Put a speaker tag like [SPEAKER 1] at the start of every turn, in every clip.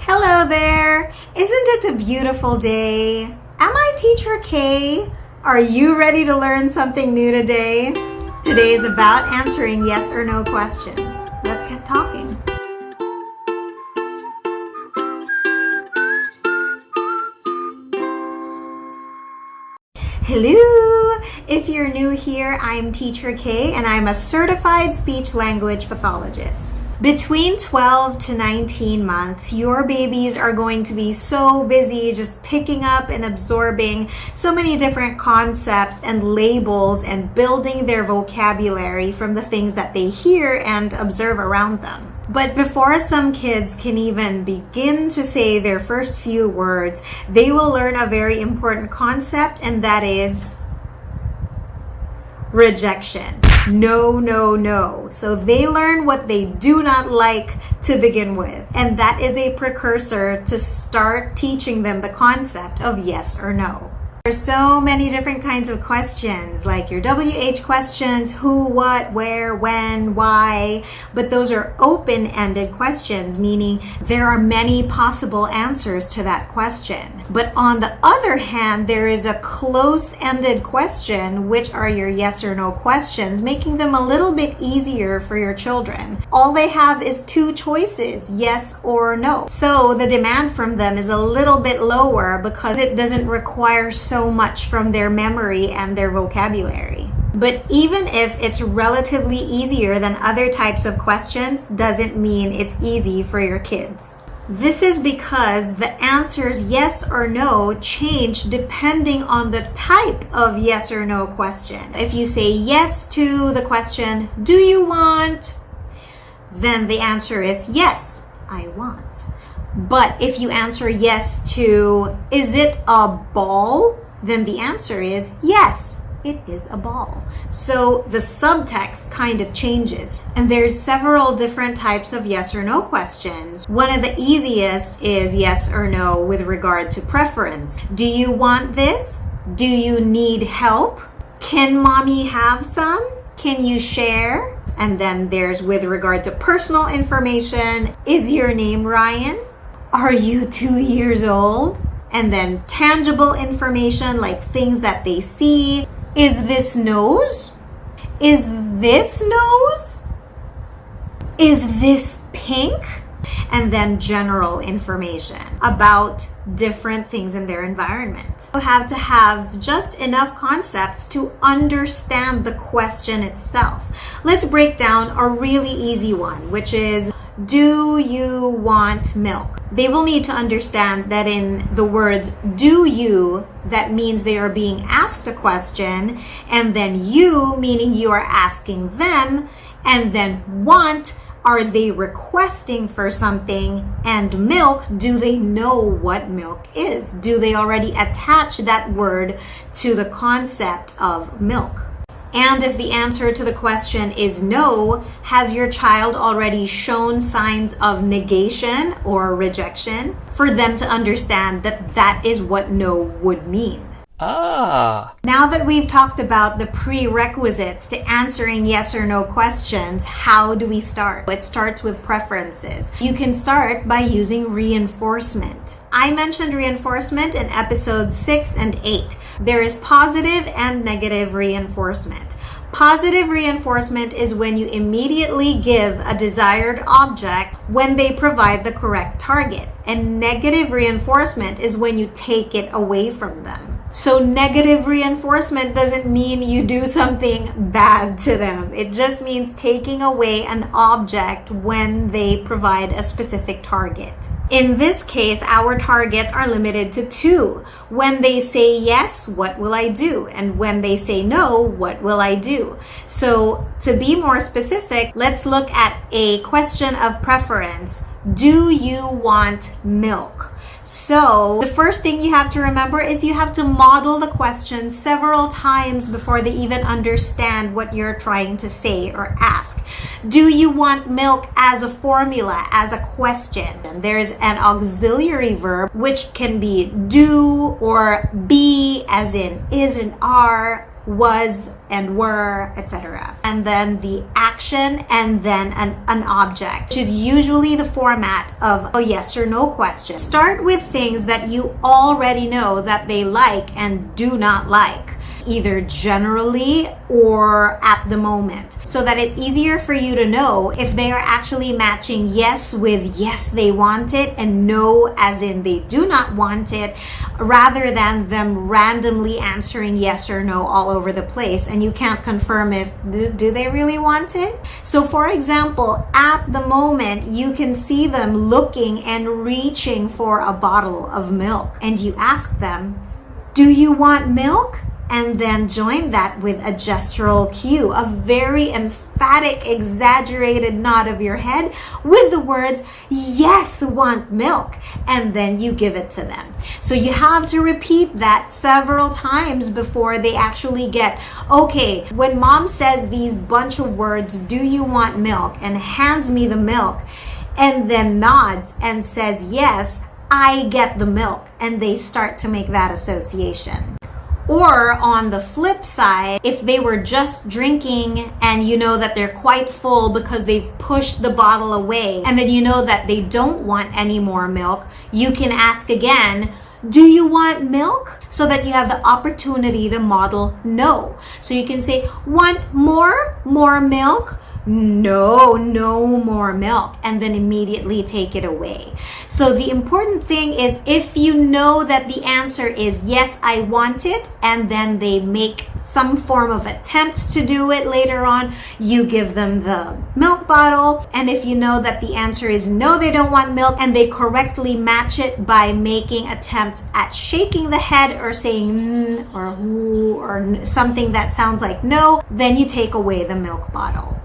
[SPEAKER 1] Hello there! Isn't it a beautiful day? Am I Teacher Kaye? Are you ready to learn something new today? Today is about answering yes or no questions. Let's get talking. Hello! If you're new here, I'm Teacher Kaye and I'm a certified speech language pathologist. Between 12 to 19 months, your babies are going to be so busy just picking up and absorbing so many different concepts and labels and building their vocabulary from the things that they hear and observe around them. But before some kids can even begin to say their first few words, they will learn a very important concept, and that is rejection. No, no, no. So they learn what they do not like to begin with. And that is a precursor to start teaching them the concept of yes or no. There's so many different kinds of questions, like your WH questions, who, what, where, when, why, but those are open-ended questions, meaning there are many possible answers to that question. But on the other hand, there is a close-ended question, which are your yes or no questions, making them a little bit easier for your children. All they have is two choices, yes or no. So the demand from them is a little bit lower because it doesn't require so much from their memory and their vocabulary. But even if it's relatively easier than other types of questions, doesn't mean it's easy for your kids. This is because the answers yes or no change depending on the type of yes or no question. If you say yes to the question, do you want? Then the answer is yes, I want. But if you answer yes to, is it a ball? Then the answer is yes, it is a ball. So the subtext kind of changes. And there's several different types of yes or no questions. One of the easiest is yes or no with regard to preference. Do you want this? Do you need help? Can mommy have some? Can you share? And then there's with regard to personal information. Is your name Ryan? Are you 2 years old? And then tangible information like things that they see. Is this nose? Is this nose? Is this pink? And then general information about different things in their environment. You have to have just enough concepts to understand the question itself. Let's break down a really easy one, which is, do you want milk? They will need to understand that in the words do you, that means they are being asked a question, and then you, meaning you are asking them, and then want, are they requesting for something? And milk, do they know what milk is? Do they already attach that word to the concept of milk? And if the answer to the question is no, has your child already shown signs of negation or rejection for them to understand that that is what no would mean? Now that we've talked about the prerequisites to answering yes or no questions, how do we start? It starts with preferences. You can start by using reinforcement. I mentioned reinforcement in episodes 6 and 8. There is positive and negative reinforcement. Positive reinforcement is when you immediately give a desired object when they provide the correct target. And negative reinforcement is when you take it away from them. So negative reinforcement doesn't mean you do something bad to them. It just means taking away an object when they provide a specific target. In this case, our targets are limited to 2. When they say yes, what will I do? And when they say no, what will I do? So to be more specific, let's look at a question of preference. Do you want milk? So the first thing you have to remember is you have to model the question several times before they even understand what you're trying to say or ask. Do you want milk as a formula, as a question? And there's an auxiliary verb which can be do or be, as in is and are, was and were, etc. And then the action, and then an object, which is usually the format of a yes or no question. Start with things that you already know that they like and do not like, either generally or at the moment, so that it's easier for you to know if they are actually matching yes with yes they want it and no as in they do not want it, rather than them randomly answering yes or no all over the place and you can't confirm if do they really want it. So for example, at the moment you can see them looking and reaching for a bottle of milk, and you ask them, do you want milk? And then join that with a gestural cue, a very emphatic, exaggerated nod of your head with the words, yes, want milk. And then you give it to them. So you have to repeat that several times before they actually get, okay, when mom says these bunch of words, do you want milk? And hands me the milk and then nods and says, yes, I get the milk. And they start to make that association. Or on the flip side, if they were just drinking and you know that they're quite full because they've pushed the bottle away, and then you know that they don't want any more milk, you can ask again, do you want milk? So that you have the opportunity to model no. So you can say, want more milk? No more milk, and then immediately take it away. So the important thing is, if you know that the answer is yes, I want it, and then they make some form of attempt to do it later on, you give them the milk bottle. And if you know that the answer is no, they don't want milk, and they correctly match it by making attempts at shaking the head or saying or who or something that sounds like no, then you take away the milk bottle.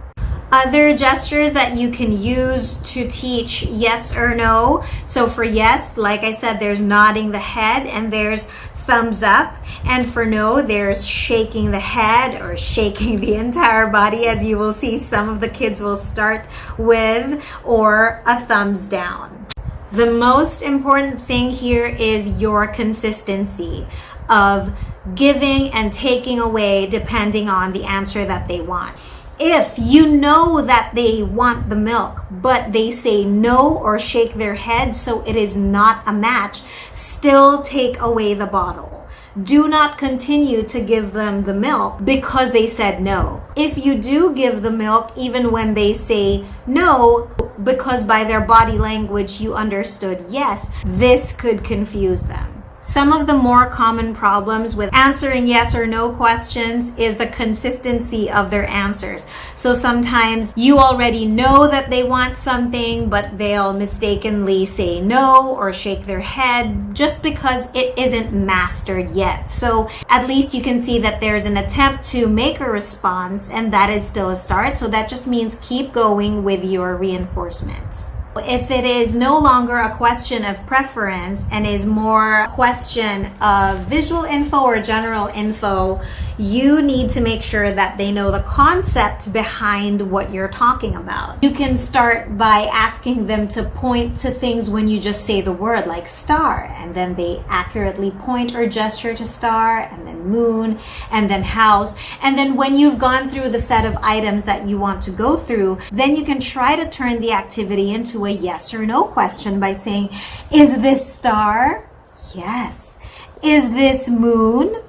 [SPEAKER 1] Other gestures that you can use to teach yes or no. So for yes, like I said, there's nodding the head and there's thumbs up. And for no, there's shaking the head or shaking the entire body, as you will see some of the kids will start with, or a thumbs down. The most important thing here is your consistency of giving and taking away depending on the answer that they want. If you know that they want the milk, but they say no or shake their head, so it is not a match, still take away the bottle. Do not continue to give them the milk because they said no. If you do give the milk, even when they say no, because by their body language you understood yes, this could confuse them. Some of the more common problems with answering yes or no questions is the consistency of their answers. So sometimes you already know that they want something, but they'll mistakenly say no or shake their head just because it isn't mastered yet. So at least you can see that there's an attempt to make a response, and that is still a start. So that just means keep going with your reinforcements. If it is no longer a question of preference and is more a question of visual info or general info, you need to make sure that they know the concept behind what you're talking about. You can start by asking them to point to things when you just say the word, like star, and then they accurately point or gesture to star, and then moon, and then house. And then when you've gone through the set of items that you want to go through, then you can try to turn the activity into a yes or no question by saying, is this star? Yes. Is this moon?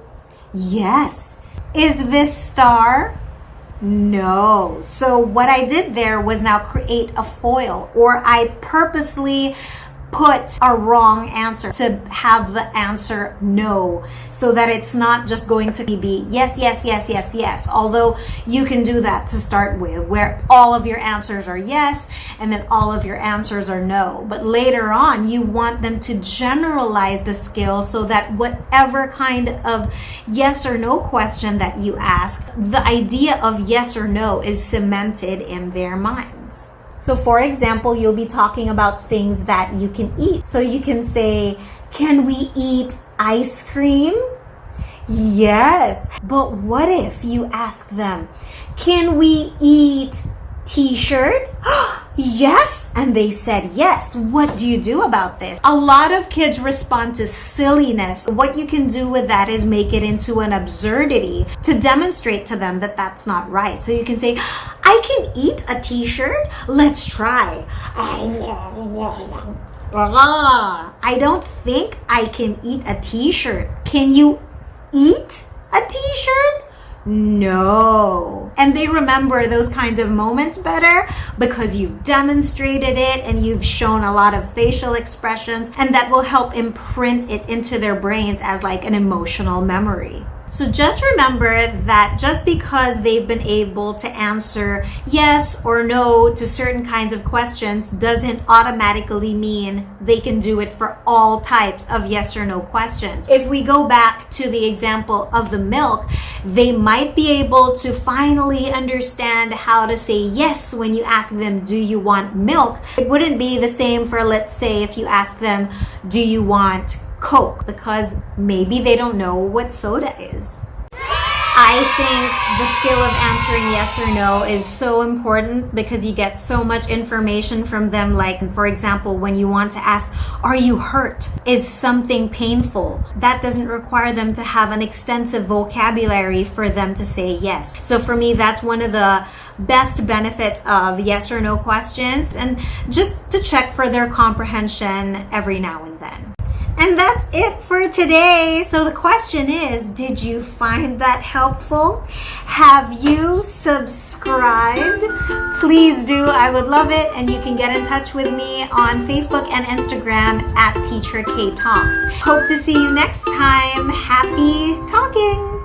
[SPEAKER 1] Yes. Is this star? No. So what I did there was now create a foil, or I purposely put a wrong answer to have the answer no, so that it's not just going to be yes, yes, yes, yes, yes. Although you can do that to start with, where all of your answers are yes and then all of your answers are no. But later on, you want them to generalize the skill so that whatever kind of yes or no question that you ask, the idea of yes or no is cemented in their minds. So for example, you'll be talking about things that you can eat. So you can say, can we eat ice cream? Yes. But what if you ask them, can we eat t-shirt? Yes. And they said, yes. What do you do about this? A lot of kids respond to silliness. What you can do with that is make it into an absurdity to demonstrate to them that that's not right. So you can say, I can eat a t-shirt. Let's try. I don't think I can eat a t-shirt. Can you eat a t-shirt? No. And they remember those kinds of moments better because you've demonstrated it and you've shown a lot of facial expressions, and that will help imprint it into their brains as like an emotional memory. So just remember that just because they've been able to answer yes or no to certain kinds of questions doesn't automatically mean they can do it for all types of yes or no questions. If we go back to the example of the milk, they might be able to finally understand how to say yes when you ask them, do you want milk? It wouldn't be the same for, let's say, if you ask them, do you want Coke, because maybe they don't know what soda is. I think the skill of answering yes or no is so important because you get so much information from them. Like, for example, when you want to ask, are you hurt? Is something painful? That doesn't require them to have an extensive vocabulary for them to say yes. So for me, that's one of the best benefits of yes or no questions, and just to check for their comprehension every now and then. And that's it for today. So the question is, did you find that helpful? Have you subscribed? Please do. I would love it. And you can get in touch with me on Facebook and Instagram at Teacher Kaye Talks. Hope to see you next time. Happy talking.